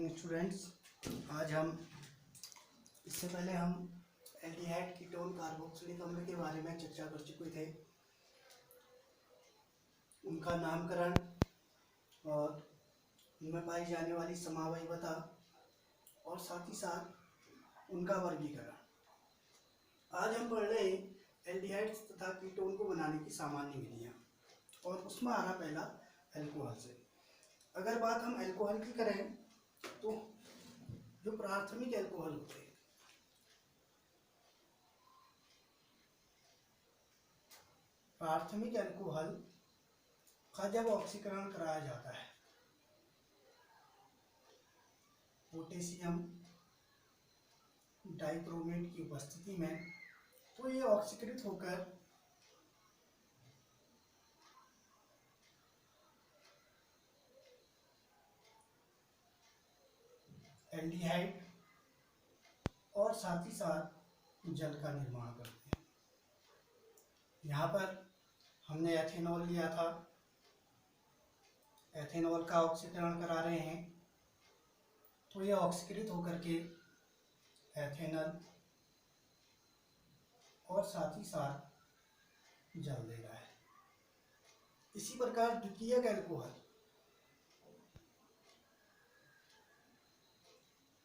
Students, आज हम इससे पहले हम एल्डिहाइड कीटोन कार्बोक्सिलिक अम्ल के बारे में चर्चा कर चुके थे। उनका नामकरण और उनमें पाई जाने वाली समावयवता और साथ ही साथ उनका वर्गीकरण। आज हम पढ़ रहे हैं एल्डिहाइड्स तथा कीटोन को बनाने की सामान्य विधियाँ, और उसमें आ रहा पहला अल्कोहल से। अगर बात हम अल्कोहल की करें तो जो प्राथमिक अल्कोहल होते हैं, प्राथमिक अल्कोहल का जब ऑक्सीकरण कराया जाता है पोटेशियम डाइक्रोमेट की उपस्थिति में, तो ये ऑक्सीकृत होकर एल्डिहाइड और साथ ही साथ जल का निर्माण करते हैं। यहाँ पर हमने एथेनॉल लिया था, एथेनॉल का ऑक्सीकरण करा रहे हैं, तो यह ऑक्सीकृत होकर के एथेनॉल और साथ ही साथ जल दे रहा है। इसी प्रकार द्वितीयक अल्कोहल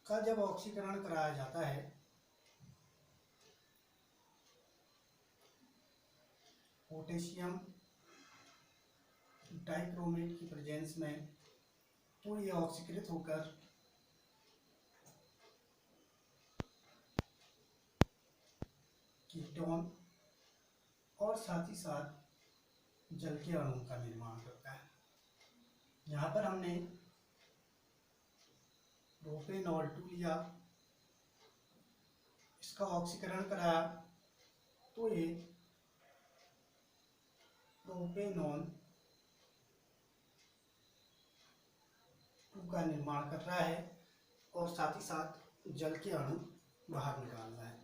का जब ऑक्सीकरण कराया जाता है पोटेशियम डाइक्रोमेट की प्रेजेंस में, तो यह ऑक्सीकृत होकर कीटोन और साथ ही साथ जल के अणुओं का निर्माण करता है। यहाँ पर हमने प्रोपेनॉल 2 लिया, इसका ऑक्सीकरण कराया तो ये प्रोपेनॉल 2 का निर्माण कर रहा है और साथ ही साथ जल के अणु बाहर निकाल रहा है।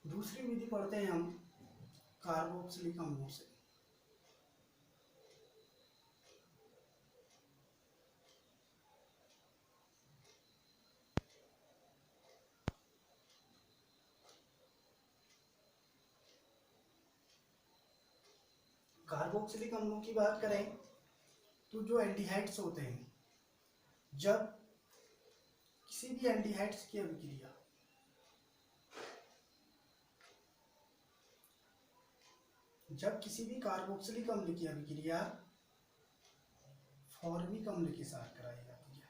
दूसरी विधि पढ़ते हैं हम कार्बोक्सिलिक अम्लों से। कार्बोक्सिलिक अम्लों की बात करें तो जो एल्डिहाइड्स होते हैं, जब किसी भी एल्डिहाइड्स की अभिक्रिया कार्बोक्सिलिक अम्ल की अभिक्रिया फॉर्मिक अम्ल के साथ कराई जाती है,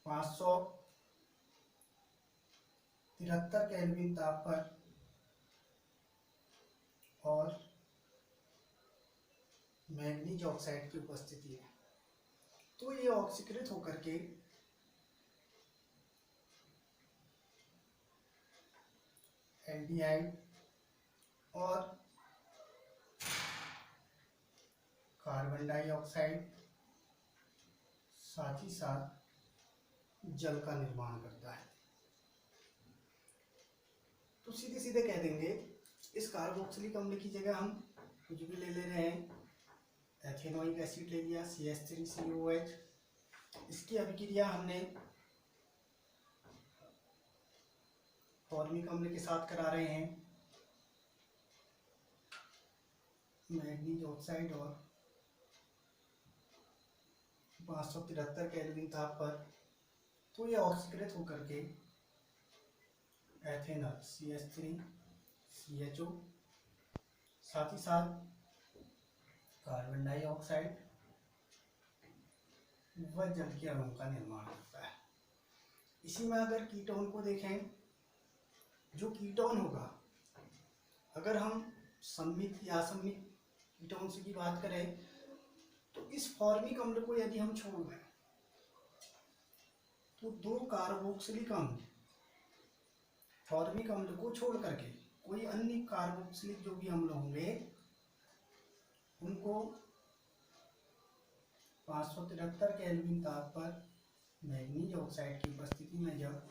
573 केल्विन ताप पर और मैग्नीज ऑक्साइड की उपस्थिति है, तो ये ऑक्सीकृत होकर के एल्डिहाइड और कार्बन डाइऑक्साइड साथ ही साथ जल का निर्माण करता है। तो सीधे सीधे कह देंगे इस कार्बोक्सिलिक अम्ल की जगह हम कुछ भी ले रहे हैं। एथेनोइक एसिड ले लिया CH3COH, इसकी अभिक्रिया हमने फॉर्मिक अम्ल के साथ करा रहे हैं, मैग्नीज ऑक्साइड और 573 केल्विन ताप पर, तो यह ऑक्सीकृत होकर के एथेनॉल CH3CHO साथ ही साथ कार्बन डाइऑक्साइड व जल के अणुओं का निर्माण करता है। इसी में अगर कीटोन को देखें, जो कीटोन होगा, अगर हम सममित या असममित कीटोन्स की बात करें तो इस फॉर्मिक अम्ल को यदि हम छोड़ दें तो दो कार्बोक्सिलिक अम्ल फॉर्मिक अम्ल को छोड़ करके कोई अन्य कार्बोक्सिलिक जो भी अम्ल होंगे उनको 573 केल्विन ताप पर मैग्नीज ऑक्साइड की उपस्थिति में जब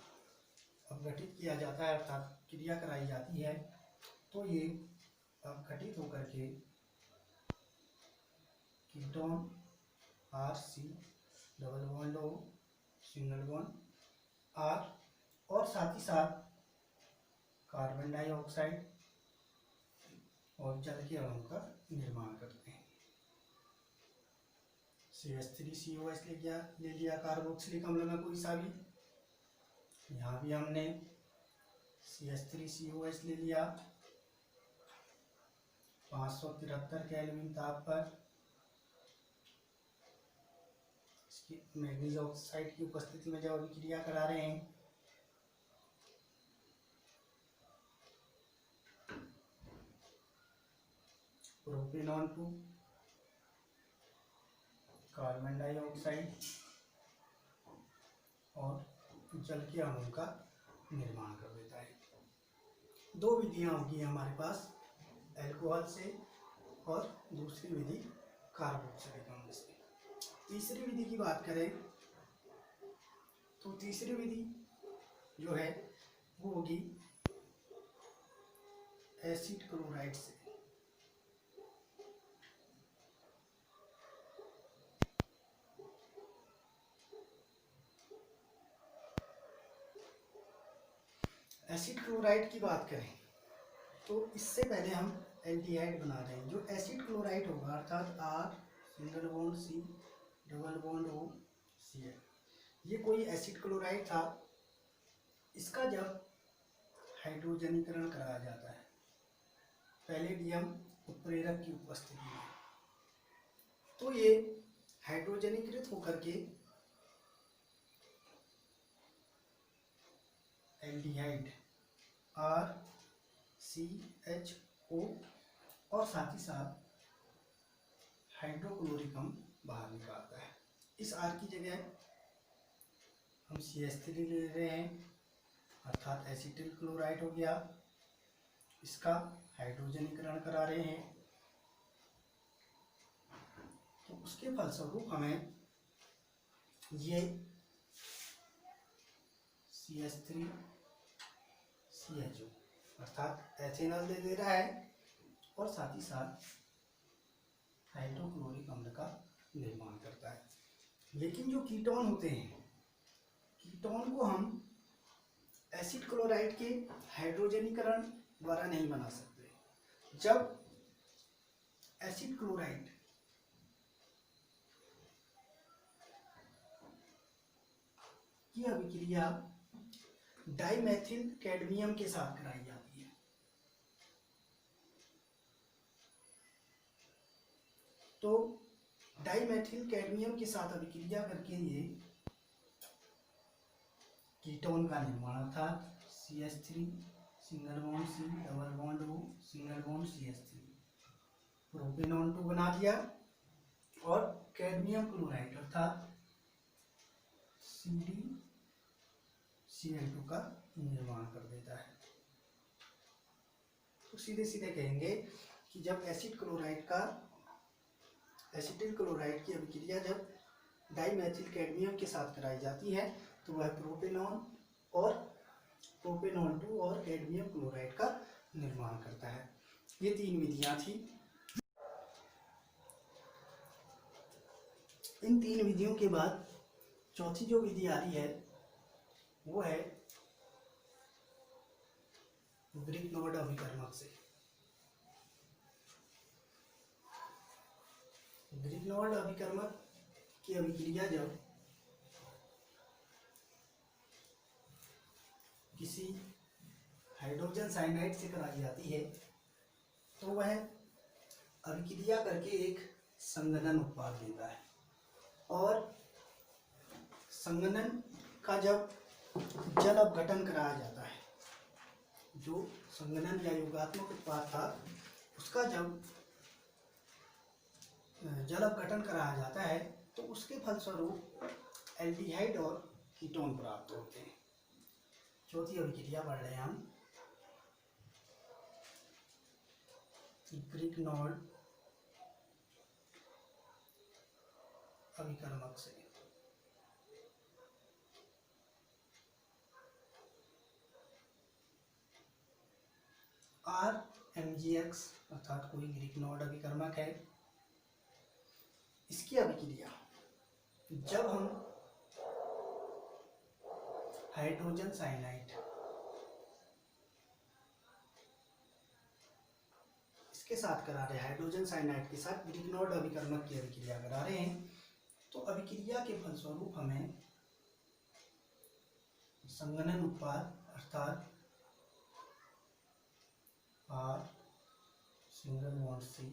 अपघटित किया जाता है अर्थात क्रिया कराई जाती है, तो ये अपघटित होकर के ketone R C double bond O single bond R, और साथ ही साथ कार्बन डाइऑक्साइड और जल के अणुओं का निर्माण करते हैं। CH3COH ले लिया कार्बोक्सिलिक अम्ल में कोई सा भी, यहाँ भी हमने CH3COH ले लिया 573 केल्विन ताप पर। इसकी मैग्नीज ऑक्साइड की उपस्थिति में जब अभिक्रिया करा रहे हैं प्रोपेनॉन 2 कार्बन डाइऑक्साइड और जल के अणुओं का निर्माण कर देता है। दो विधियां होगी हमारे पास, अल्कोहल से और दूसरी विधि कार्बोक्सिलिक अम्ल से। तीसरी विधि की बात करें तो तीसरी विधि जो है वो होगी एसिड क्लोराइड से। एसिड क्लोराइड की बात करें तो इससे पहले हम एल्डिहाइड बना रहे हैं। जो एसिड क्लोराइड होगा अर्थात R single bond C double bond O C L, ये कोई एसिड क्लोराइड था। इसका जब हाइड्रोजनीकरण कराया जाता है पैलेडियम उत्प्रेरक की उपस्थिति में, तो ये हाइड्रोजनीकृत होकर के aldehyde R C H O और साथ ही साथ हाइड्रोक्लोरिक अम्ल बाहर निकालता है। इस आर की जगह हम CH3 ले रहे हैं अर्थात एसिटिल क्लोराइड हो गया, इसका हाइड्रोजनीकरण करा रहे हैं। तो उसके फलस्वरूप हमें ये CH3 CHO अर्थात एथेनॉल दे रहा है और साथ ही साथ हाइड्रोक्लोरिक अम्ल का निर्माण करता है। लेकिन जो कीटोन होते हैं, कीटोन को हम एसिड क्लोराइड के हाइड्रोजनीकरण द्वारा नहीं बना सकते। जब एसिड क्लोराइड की अभिक्रिया डाइमेथिल कैडमियम के साथ कराई जाती है तो डाइमेथिल कैडमियम के साथ अभिक्रिया करके ये कीटोन का निर्माण था। CH3 single bond C double bond O single bond CH3 propanone 2 बना दिया और कैडमियम क्लोराइड अर्थात CdCl2 का निर्माण कर देता है। तो सीधे सीधे कहेंगे कि जब एसिटिल क्लोराइड की अभिक्रिया जब डाइमेथिल कैडमियम के साथ कराई जाती है तो वह प्रोपेनॉन 2 और कैडमियम क्लोराइड का निर्माण करता है। ये तीन विधियां थी। इन तीन विधियों के बाद चौथी जो विधि आ रही है वो है ग्रिग्नॉर्ड अभिकर्मक से। ग्रिग्नॉर्ड अभिकर्मक की अभिक्रिया जब किसी हाइड्रोजन साइनाइड से कराई जाती है तो वह अभिक्रिया करके एक संघनन उत्पाद देता है और संघनन का जब जल अपघटन कराया जाता है, जो संघनन या योगात्मक उत्पाद था उसका जब जल अपघटन कराया जाता है तो उसके फलस्वरूप एल्डिहाइड और कीटोन प्राप्त होते हैं। चौथी अभिक्रिया पढ़ रहे हैं हम ग्रिग्नॉर्ड अभिकर्मक से। RMgX अर्थात कोई ग्रिग्नॉर्ड अभिकर्मक है इसकी अभिक्रिया जब हम हाइड्रोजन साइनाइड इसके साथ करा रहे हैं, हाइड्रोजन साइनाइड के साथ ब्रिग्नॉर्ड अभिकर्मक की अभिक्रिया करा रहे हैं, तो अभिक्रिया के फलस्वरूप हमें संघनन उत्पाद अर्थात R single bond C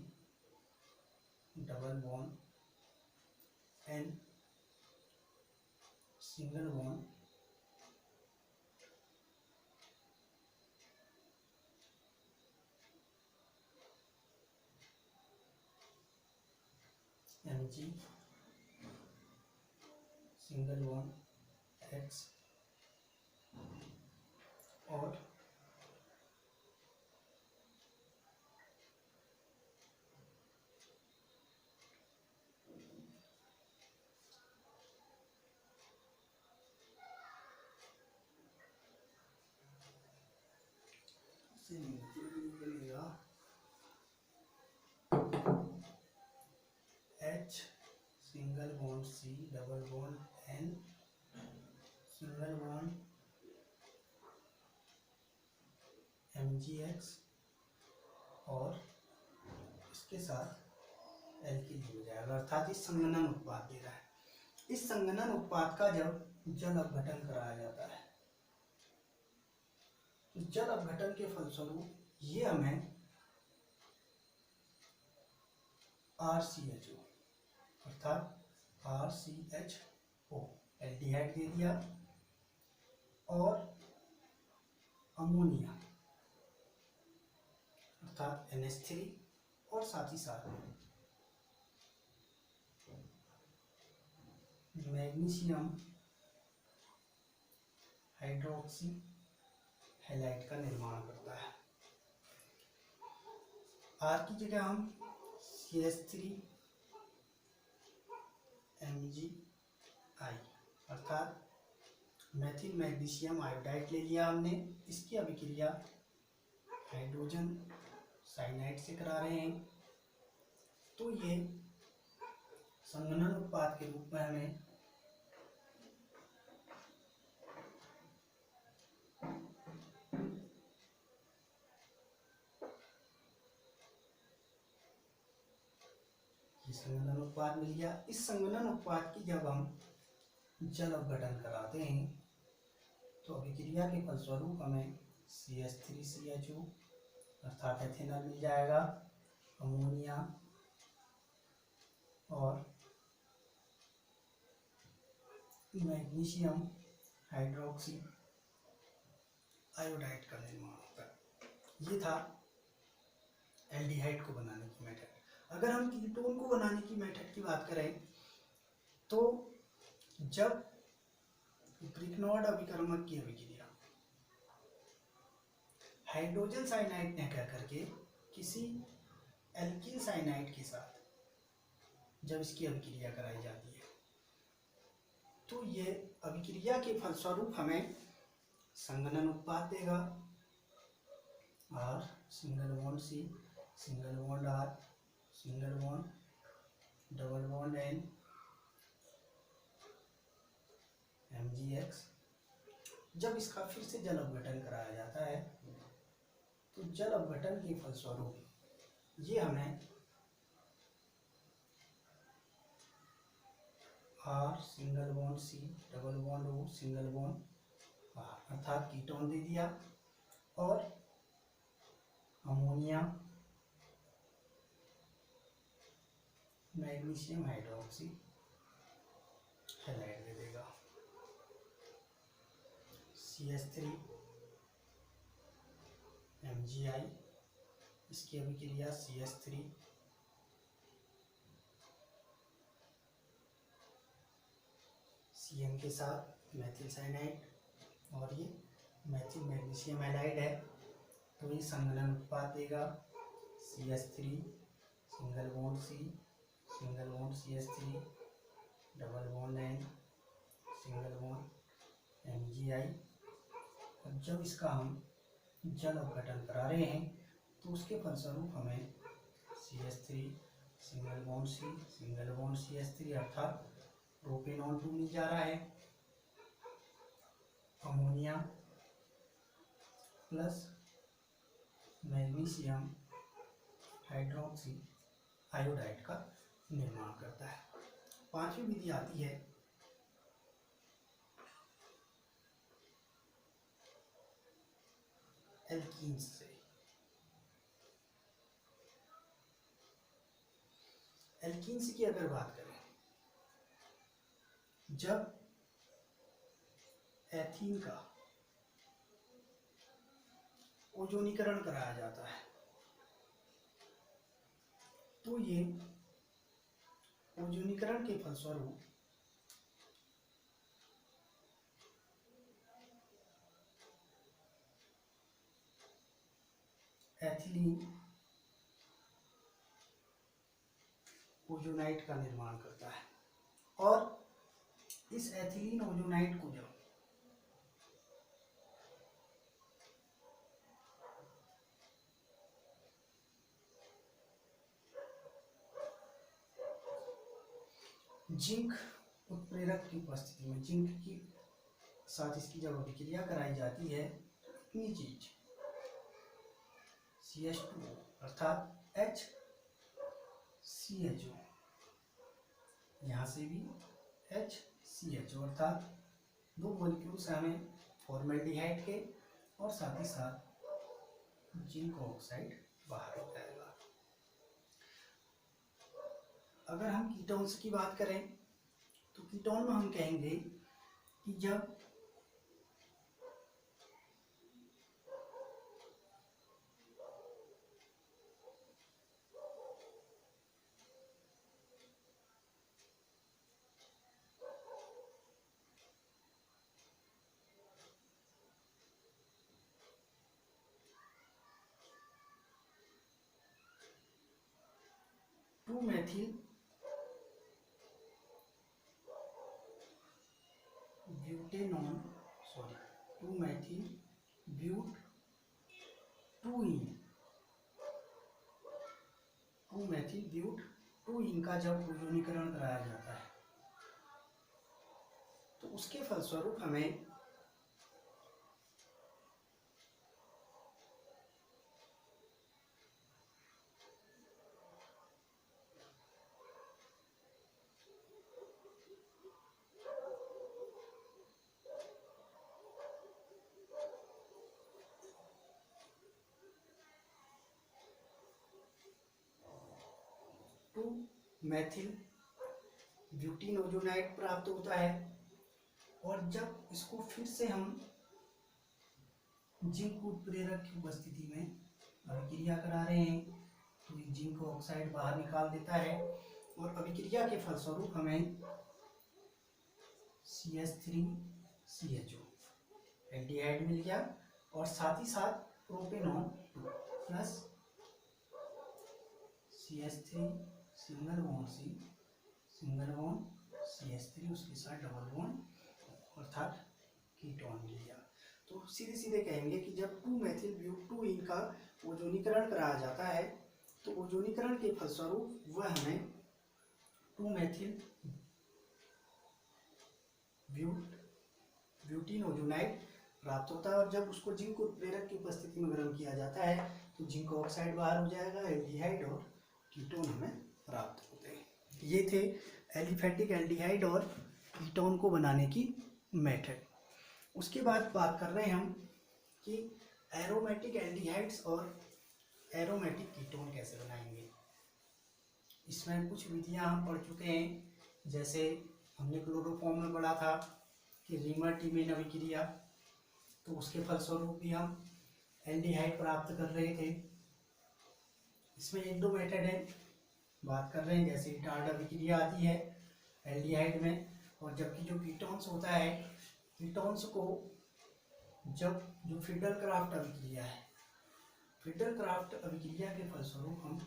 double bond N single bond Mg single bond X और निकलेगा H single bond C double bond N single bond MgX और इसके साथ एल्किल हो जाएगा, अर्थात इस संघनन उत्पाद दे रहा है। इस संघनन उत्पाद का जब जल अपघटन कराया जाता है तो जल अपघटन के फलस्वरूप ये हमें RCHO अर्थात RCHO एल्डिहाइड दे दिया और अमोनिया अर्थात NH3 और साथ ही साथ मैग्नीशियम हाइड्रोक्सी हैलाइड का निर्माण करता है। R की जगह हम CH3 MgI अर्थात मेथिल मैग्नीशियम आयोडाइड ले लिया हमने। इसकी अभिक्रिया हाइड्रोजन साइनाइड से करा रहे हैं, तो ये संघनन उत्पाद के रूप में हमें संघनन उत्पाद मिल गया। इस संघनन उत्पाद की जब हम जल अपघटन कराते हैं तो अभिक्रिया के फलस्वरूप हमें CH3CHO अर्थात एथेनॉल मिल जाएगा, अमोनिया और मैग्नीशियम हाइड्रोक्सी आयोडाइड का निर्माण होता है। ये था एल्डिहाइड को बनाने की मेथड। अगर हम कीटोन को बनाने की मेथड की बात करें तो जब ब्रिग्नॉर्ड अभिकर्मक की अभिक्रिया हाइड्रोजन साइनाइड ने कह करके किसी एल्किल साइनाइड के साथ जब इसकी अभिक्रिया कराई जाती है तो ये अभिक्रिया के फलस्वरूप हमें संघनन उत्पाद देगा। R single bond C single bond R single bond double bond N MgX। जब इसका फिर से जल अपघटन कराया जाता है तो जल अपघटन के फलस्वरूप ये हमें R single bond C double bond O single bond R अर्थात कीटोन दे दिया और अमोनिया मैग्नीशियम हाइड्रोक्सी हैलाइड दे देगा। CH3 MgI इसकी अभिक्रिया CH3 CN के साथ मेथिल साइनाइड और ये मेथिल मैग्नीशियम हैलाइड है, तो ये संघनन उत्पाद देगा CH3 single bond C single bond CH3 double bond N single bond MgI। और जब इसका हम जल अपघटन करा रहे हैं तो उसके फलस्वरूप हमें CH3 सिंगल बॉन्ड CH3 अर्थात प्रोपेनॉन 2 मिल जा रहा है। Ammonia plus magnesium hydroxy iodide का निर्माण करता है। पांचवी विधि आती है एल्कीन्स से। एल्कीन्स की अगर बात करें, जब एथीन का ओजोनीकरण कराया जाता है तो ये ओजोनीकरण के फलस्वरूप एथिलीन ओजोनाइट का निर्माण करता है। और इस एथिलीन ओजोनाइट को जब जिंक उत्प्रेरक की उपस्थिति में, जिंक की साथ इसकी जब अभिक्रिया कराई जाती है, इतनी चीज CH2 अर्थात HCHO, यहाँ से भी HCHO अर्थात दो मॉलिक्यूल्स हमें फॉर्मेल्डिहाइड के और साथ ही साथ जिंक ऑक्साइड बाहर हो जाएगा। अगर हम कीटोन्स की बात करें तो कीटोन में हम कहेंगे कि जब टू मेथिल ब्यूट 2 का जब ओजोनीकरण कराया जाता है तो उसके फलस्वरूप हमें मेथिल ब्यूटीन ओजोनाइट प्राप्त होता है। और जब इसको फिर से हम जिंक उत्प्रेरक की उपस्थिति में अभिक्रिया करा रहे हैं तो ये जिंक ऑक्साइड बाहर निकाल देता है और अभिक्रिया के फलस्वरूप हमें CH3CHO एल्डिहाइड मिल गया और साथ ही साथ propanone plus CH3 single bond CH3 उसके साथ डबल बॉन्ड अर्थात कीटोन मिल गया। तो सीधे सीधे कहेंगे कि जब 2-मेथिल-ब्यूट-2-ईन का ओजोनीकरण कराया जाता है तो ओजोनीकरण के फलस्वरूप वह हमें 2-मेथिल-ब्यूटीन ओजोनाइट प्राप्त होता है। और जब उसको जिंक उत्प्रेरक की उपस्थिति में गर्म किया जाता है तो जिंक ऑक्साइड बाहर हो जाएगा, एल्डिहाइड और कीटोन हमें प्राप्त होते हैं। ये थे एलिफेटिक एल्डिहाइड और कीटोन को बनाने की मेथड। उसके बाद बात कर रहे हैं हम कि एरोमेटिक एल्डिहाइड्स और एरोमेटिक कीटोन कैसे बनाएंगे। इसमें कुछ विधियां हम पढ़ चुके हैं, जैसे हमने क्लोरोफॉर्म में पढ़ा था कि रीमर-टीमेन अभिक्रिया, तो उसके फलस्वरूप भी हम एल्डिहाइड प्राप्त कर रहे थे। इसमें 1-2 मेथड है बात कर रहे हैं, जैसे इटार्ड अभिक्रिया आती है एल्डिहाइड में। और जबकि जो कीटोन्स होता है, कीटोन्स को जब जो फिडल-क्राफ्ट अभिक्रिया है, फिडल-क्राफ्ट अभिक्रिया के फलस्वरूप हम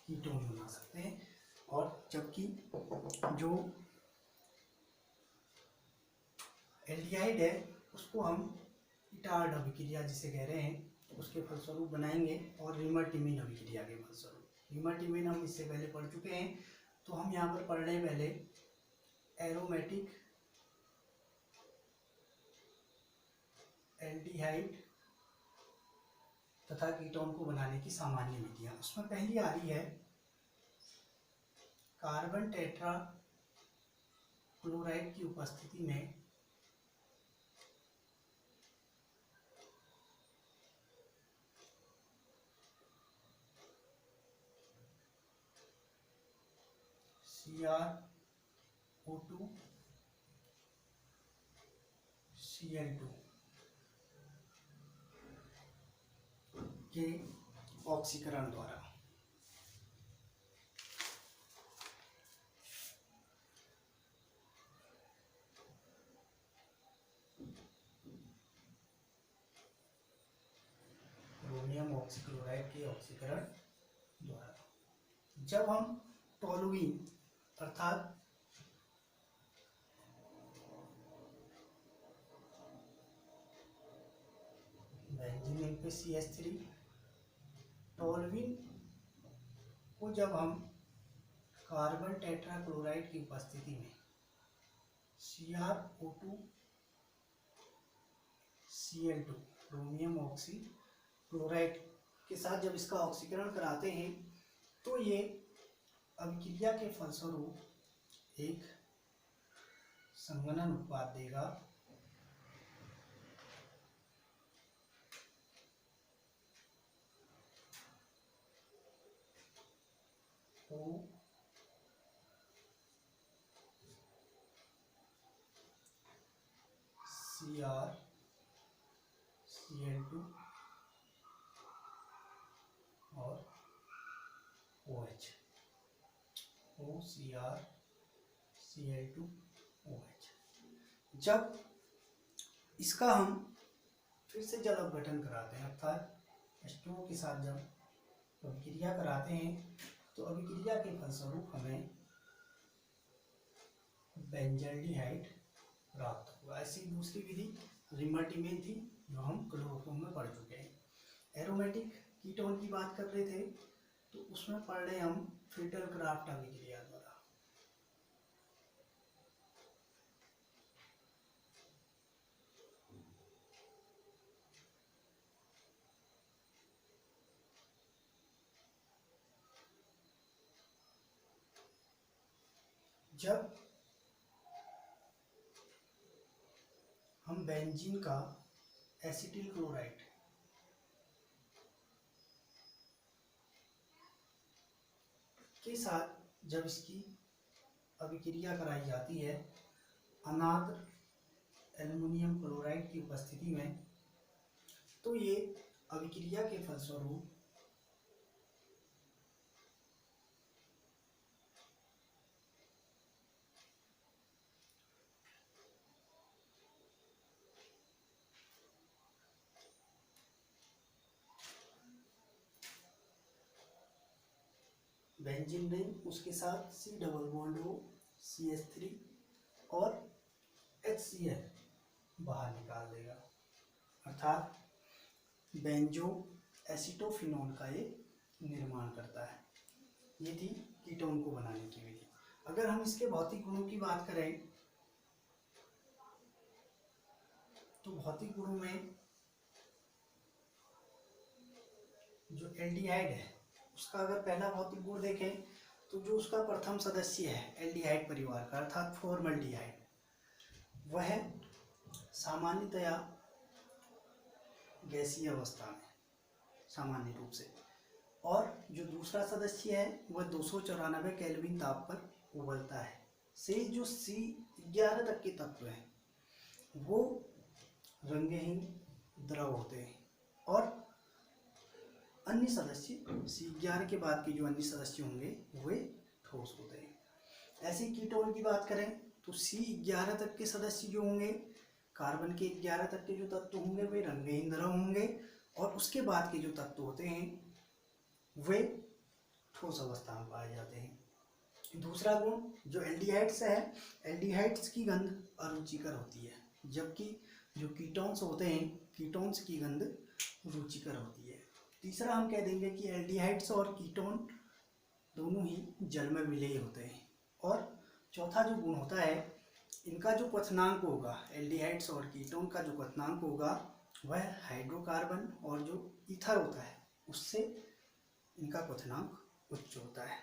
कीटोन बना सकते हैं। और जबकि जो एल्डिहाइड है उसको हम इटार्ड अभिक्रिया जिसे कह रहे हैं उसके फलस्वरूप बनाएंगे और रीमर-टीमेन अभिक्रिया के फलस्वरूप। रिमाटिमेन हम इससे पहले पढ़ चुके हैं, तो हम यहाँ पर पढ़ रहे हैं पहले एरोमेटिक एल्डिहाइड तथा कीटोन को बनाने की सामान्य विधियां। उसमें पहली आ रही है कार्बन टेट्रा क्लोराइड की उपस्थिति में CrO2 Cl2 के ऑक्सीकरण द्वारा। क्रोमियम ऑक्सीक्लोराइड के ऑक्सीकरण द्वारा। जब हम टोलुइन अर्थात बेंजीन पे CH3 टोलुइन को जब हम कार्बन टेट्राक्लोराइड की उपस्थिति में CrO2 Cl2 क्रोमियम ऑक्सीक्लोराइड के साथ जब इसका ऑक्सीकरण कराते हैं तो ये अभिक्रिया के फलस्वरूप एक संघनन उत्पाद देगा CrCl2 और OH OCrCl2OH। जब इसका हम फिर से जल अपघटन कराते हैं अर्थात H2O के साथ जब अभिक्रिया कराते हैं तो अभिक्रिया के फलस्वरूप हमें बेंजल्डिहाइड प्राप्त हुआ। ऐसी दूसरी विधि रिमाटिमेन थी जो हम क्लोरोफॉर्म में पढ़ चुके हैं। एरोमेटिक कीटोन की बात कर रहे थे तो उसमें पढ़ रहे हम फिल्टर क्राफ्ट अभिक्रिया द्वारा। जब हम बेंजीन का एसिटिल क्लोराइड के साथ जब इसकी अभिक्रिया कराई जाती है अनाद्र एल्युमिनियम क्लोराइड की उपस्थिति में तो ये अभिक्रिया के फलस्वरूप बेंजीन रिंग उसके साथ C double bond O CH3 और HCl बाहर निकाल देगा अर्थात बेंजो एसिटोफिनोल का ये निर्माण करता है। ये थी कीटोन को बनाने की विधि। अगर हम इसके भौतिक गुणों की बात करें तो भौतिक गुणों में जो एल्डिहाइड है उसका अगर पहला भौतिक गुण देखें तो जो उसका प्रथम सदस्य है एल्डिहाइड परिवार का अर्थात फॉर्मल्डिहाइड वह सामान्यतया गैसीय अवस्था में सामान्य रूप से, और जो दूसरा सदस्य है वह 294 केल्विन ताप पर उबलता है। शेष जो C11 तक के तत्व हैं वो रंगहीन द्रव होते हैं और अन्य सदस्य C11 के बाद के जो अन्य सदस्य होंगे वे ठोस होते हैं। ऐसे कीटोन की बात करें तो C11 तक के सदस्य जो होंगे कार्बन के 11 तक के जो तत्व होंगे वे रंगहीन द्रव होंगे और उसके बाद के जो तत्व होते हैं वे ठोस अवस्था में पाए जाते हैं। दूसरा गुण जो एल्डिहाइड्स है, एल्डिहाइड्स की गंध अरुचिकर होती है जबकि जो कीटोन्स होते हैं कीटोन्स की गंध रुचिकर होती है। तीसरा हम कह देंगे कि एल्डिहाइड्स और कीटोन दोनों ही जल में विलेय होते हैं। और चौथा जो गुण होता है, इनका जो क्वथनांक होगा, एल्डिहाइड्स और कीटोन का जो क्वथनांक होगा वह हाइड्रोकार्बन और जो ईथर होता है उससे इनका क्वथनांक उच्च होता है।